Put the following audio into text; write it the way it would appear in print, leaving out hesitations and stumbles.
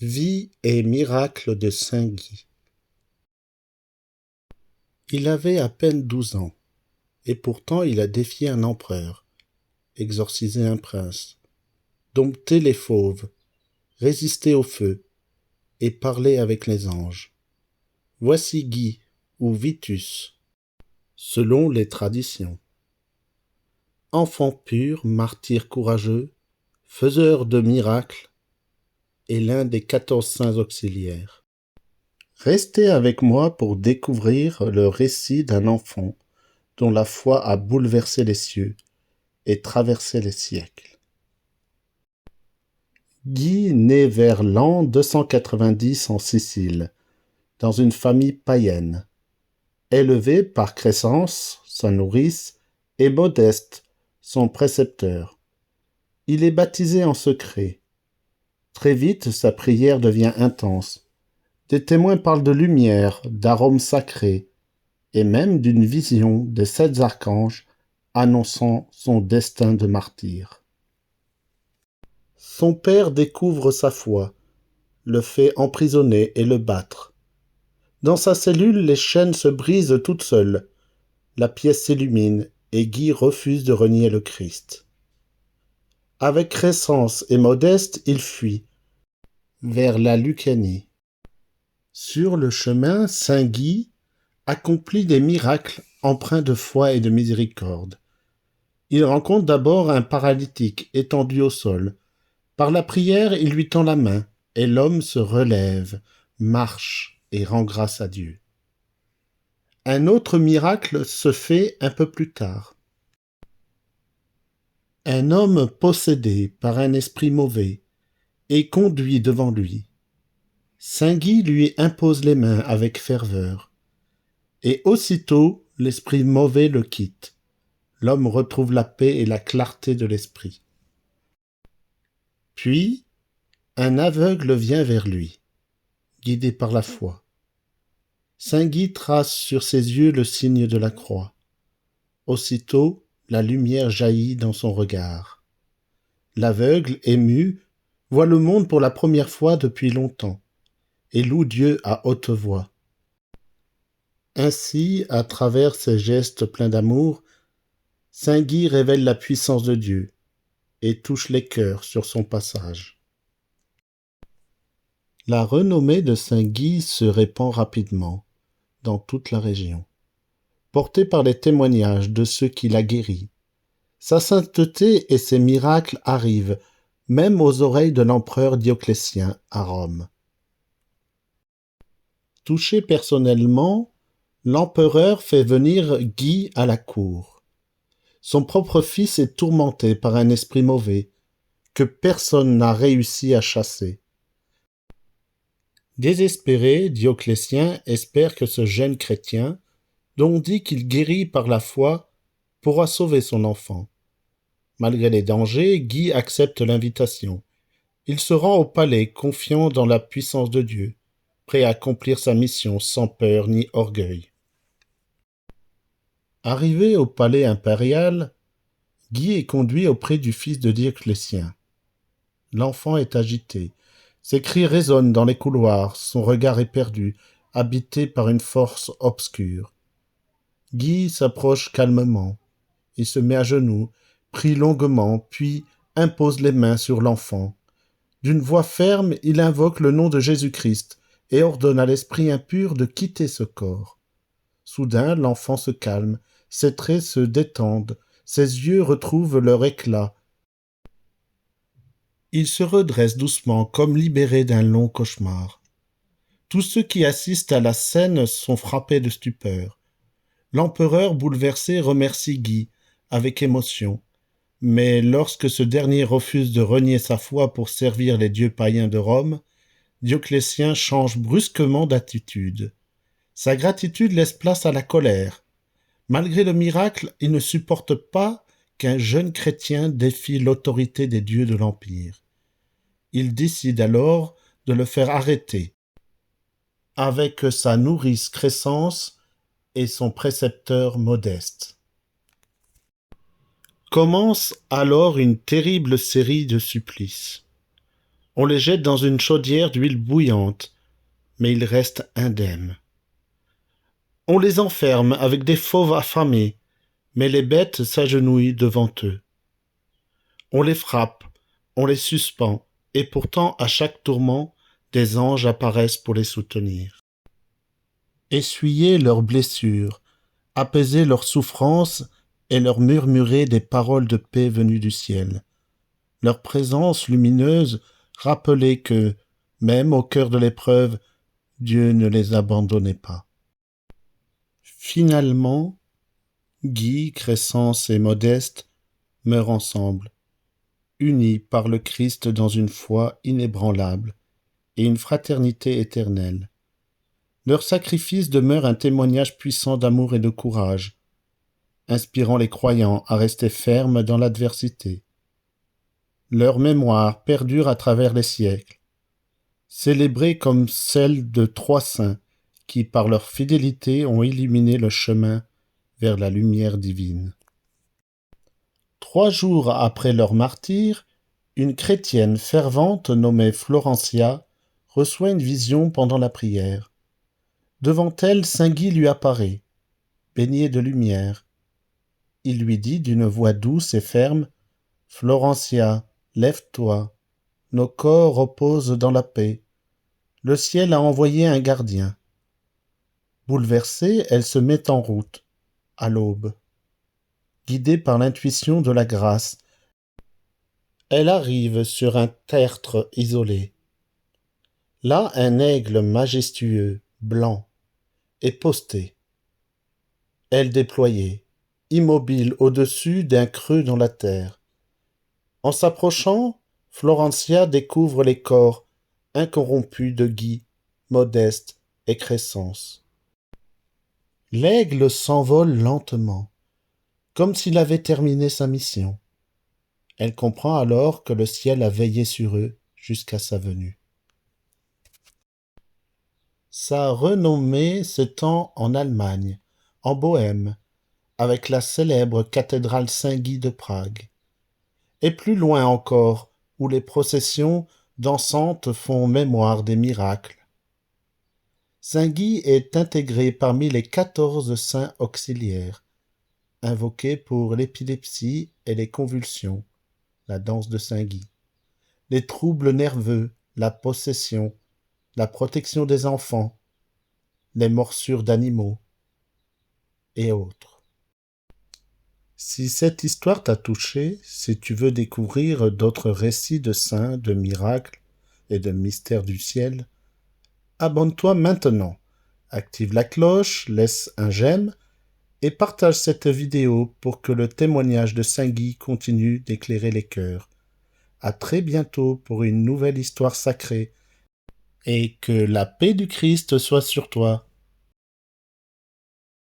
Vie et miracles de saint Guy. Il avait à peine 12 ans, et pourtant il a défié un empereur, exorcisé un prince, dompté les fauves, résisté au feu, et parlé avec les anges. Voici Guy, ou Vitus, selon les traditions. Enfant pur, martyr courageux, faiseur de miracles, et l'un des 14 saints auxiliaires. Restez avec moi pour découvrir le récit d'un enfant dont la foi a bouleversé les cieux et traversé les siècles. Guy naît vers l'an 290 en Sicile, dans une famille païenne, élevé par Crescence, sa nourrice, et Modeste, son précepteur. Il est baptisé en secret. Très vite, sa prière devient intense. Des témoins parlent de lumière, d'arômes sacrés, et même d'une vision des 7 archanges annonçant son destin de martyr. Son père découvre sa foi, le fait emprisonner et le battre. Dans sa cellule, les chaînes se brisent toutes seules. La pièce s'illumine et Guy refuse de renier le Christ. Avec Crescence et Modeste, il fuit vers la Lucanie. Sur le chemin, saint Guy accomplit des miracles empreints de foi et de miséricorde. Il rencontre d'abord un paralytique étendu au sol. Par la prière, il lui tend la main, et l'homme se relève, marche et rend grâce à Dieu. Un autre miracle se fait un peu plus tard. Un homme possédé par un esprit mauvais est conduit devant lui. Saint Guy lui impose les mains avec ferveur, et aussitôt l'esprit mauvais le quitte. L'homme retrouve la paix et la clarté de l'esprit. Puis, un aveugle vient vers lui, guidé par la foi. Saint Guy trace sur ses yeux le signe de la croix. Aussitôt, la lumière jaillit dans son regard. L'aveugle, ému, voit le monde pour la première fois depuis longtemps, et loue Dieu à haute voix. Ainsi, à travers ses gestes pleins d'amour, saint Guy révèle la puissance de Dieu et touche les cœurs sur son passage. La renommée de saint Guy se répand rapidement dans toute la région, portée par les témoignages de ceux qui l'a guéri. Sa sainteté et ses miracles arrivent même aux oreilles de l'empereur Dioclétien à Rome. Touché personnellement, l'empereur fait venir Guy à la cour. Son propre fils est tourmenté par un esprit mauvais que personne n'a réussi à chasser. Désespéré, Dioclétien espère que ce jeune chrétien, dont on dit qu'il guérit par la foi, pourra sauver son enfant. Malgré les dangers, Guy accepte l'invitation. Il se rend au palais, confiant dans la puissance de Dieu, prêt à accomplir sa mission sans peur ni orgueil. Arrivé au palais impérial, Guy est conduit auprès du fils de Dioclétien. L'enfant est agité. Ses cris résonnent dans les couloirs, son regard est perdu, habité par une force obscure. Guy s'approche calmement. Il se met à genoux, prie longuement, puis impose les mains sur l'enfant. D'une voix ferme, il invoque le nom de Jésus-Christ et ordonne à l'esprit impur de quitter ce corps. Soudain, l'enfant se calme, ses traits se détendent, ses yeux retrouvent leur éclat. Il se redresse doucement, comme libéré d'un long cauchemar. Tous ceux qui assistent à la scène sont frappés de stupeur. L'empereur, bouleversé, remercie Guy, avec émotion. Mais lorsque ce dernier refuse de renier sa foi pour servir les dieux païens de Rome, Dioclétien change brusquement d'attitude. Sa gratitude laisse place à la colère. Malgré le miracle, il ne supporte pas qu'un jeune chrétien défie l'autorité des dieux de l'Empire. Il décide alors de le faire arrêter, avec sa nourrice Crescence et son précepteur Modeste. Commence alors une terrible série de supplices. On les jette dans une chaudière d'huile bouillante, mais ils restent indemnes. On les enferme avec des fauves affamés, mais les bêtes s'agenouillent devant eux. On les frappe, on les suspend, et pourtant à chaque tourment, des anges apparaissent pour les soutenir. Essuyer leurs blessures, apaiser leurs souffrances et leur murmurer des paroles de paix venues du ciel. Leur présence lumineuse rappelait que, même au cœur de l'épreuve, Dieu ne les abandonnait pas. Finalement, Guy, Crescence et Modeste meurent ensemble, unis par le Christ dans une foi inébranlable et une fraternité éternelle. Leur sacrifice demeure un témoignage puissant d'amour et de courage, inspirant les croyants à rester fermes dans l'adversité. Leur mémoire perdure à travers les siècles, célébrée comme celle de trois saints qui, par leur fidélité, ont illuminé le chemin vers la lumière divine. 3 jours après leur martyre, une chrétienne fervente nommée Florencia reçoit une vision pendant la prière. Devant elle, saint Guy lui apparaît, baigné de lumière. Il lui dit d'une voix douce et ferme : « Florencia, lève-toi, nos corps reposent dans la paix. Le ciel a envoyé un gardien. » Bouleversée, elle se met en route, à l'aube. Guidée par l'intuition de la grâce, elle arrive sur un tertre isolé. Là, un aigle majestueux, blanc, est posté. Elle déployée, immobile au-dessus d'un creux dans la terre. En s'approchant, Florencia découvre les corps incorrompus de Guy, Modeste et Crescence. L'aigle s'envole lentement, comme s'il avait terminé sa mission. Elle comprend alors que le ciel a veillé sur eux jusqu'à sa venue. Sa renommée s'étend en Allemagne, en Bohême, avec la célèbre cathédrale Saint-Guy de Prague. Et plus loin encore, où les processions dansantes font mémoire des miracles. Saint-Guy est intégré parmi les 14 saints auxiliaires, invoqués pour l'épilepsie et les convulsions, la danse de Saint-Guy, les troubles nerveux, la possession, la protection des enfants, les morsures d'animaux, et autres. Si cette histoire t'a touché, si tu veux découvrir d'autres récits de saints, de miracles et de mystères du ciel, abonne-toi maintenant, active la cloche, laisse un j'aime et partage cette vidéo pour que le témoignage de Saint Guy continue d'éclairer les cœurs. À très bientôt pour une nouvelle histoire sacrée et que la paix du Christ soit sur toi.